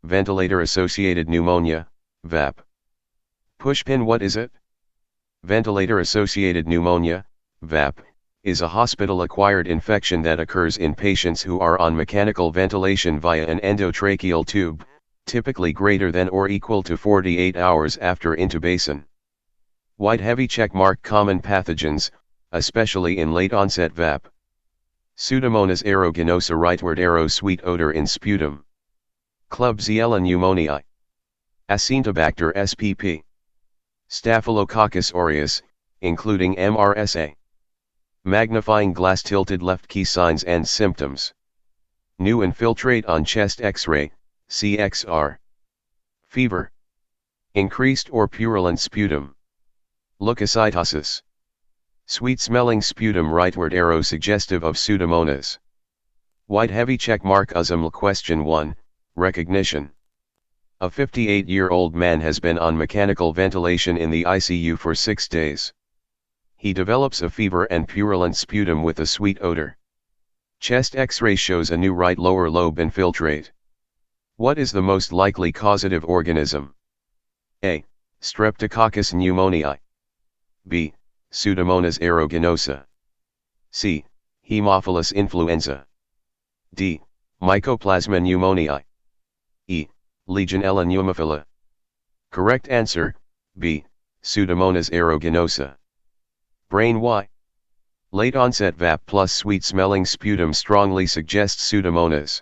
Ventilator-associated pneumonia, VAP. Pushpin, what is it? Ventilator-associated pneumonia, VAP, is a hospital-acquired infection that occurs in patients who are on mechanical ventilation via an endotracheal tube, typically greater than or equal to 48 hours after intubation. White heavy checkmark. Common pathogens, especially in late-onset VAP. Pseudomonas aeruginosa, rightward arrow, sweet odor in sputum. Klebsiella pneumoniae. Acinetobacter spp. Staphylococcus aureus, including MRSA. Magnifying glass, tilted left. Key signs and symptoms. New infiltrate on chest X-ray, CXR. Fever. Increased or purulent sputum. Leukocytosis. Sweet-smelling sputum, rightward arrow, suggestive of Pseudomonas. White heavy checkmark. Question 1, recognition. A 58-year-old man has been on mechanical ventilation in the ICU for 6 days. He develops a fever and purulent sputum with a sweet odor. Chest X-ray shows a new right lower lobe infiltrate. What is the most likely causative organism? A. Streptococcus pneumoniae. B. Pseudomonas aeruginosa. C. Haemophilus influenza. D. Mycoplasma pneumoniae. E. Legionella pneumophila. Correct answer, B. Pseudomonas aeruginosa. Brain. Why? Late onset VAP plus sweet-smelling sputum strongly suggests Pseudomonas.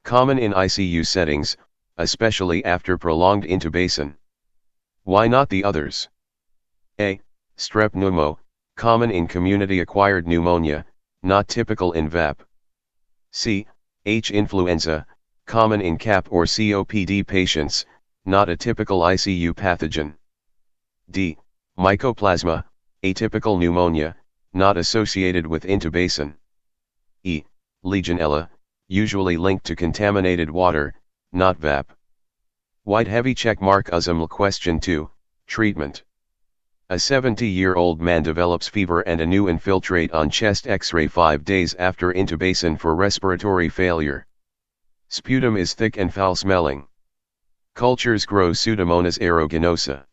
Common in ICU settings, especially after prolonged intubation. Why not the others? A. Strep pneumo, common in community-acquired pneumonia, not typical in VAP. C. H. influenza, common in CAP or COPD patients, not a typical ICU pathogen. D. Mycoplasma, atypical pneumonia, not associated with intubation. E. Legionella, usually linked to contaminated water, not VAP. White heavy checkmark. Question 2, treatment. A 70-year-old man develops fever and a new infiltrate on chest X-ray 5 days after intubation for respiratory failure. Sputum is thick and foul-smelling. Cultures grow Pseudomonas aeruginosa.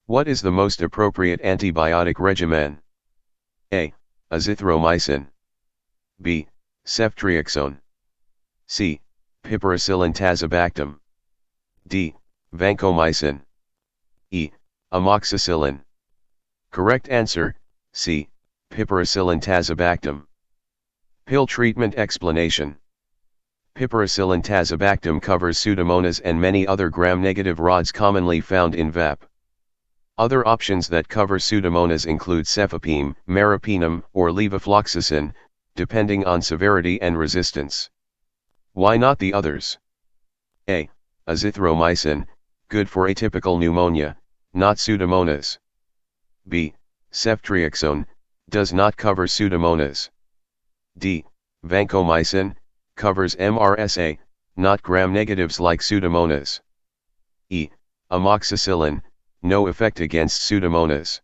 What is the most appropriate antibiotic regimen? A. Azithromycin. B. Ceftriaxone. C. Piperacillin tazobactam. D. Vancomycin. E. Amoxicillin. Correct answer, C. Piperacillin tazobactam. Pill treatment explanation. Piperacillin tazobactam covers Pseudomonas and many other gram-negative rods commonly found in VAP. Other options that cover Pseudomonas include cefepime, meropenem, or levofloxacin, depending on severity and resistance. Why not the others? A. Azithromycin, good for atypical pneumonia, not Pseudomonas. B. Ceftriaxone, does not cover Pseudomonas. D. Vancomycin, covers MRSA, not gram-negatives like Pseudomonas. E. Amoxicillin, no effect against Pseudomonas.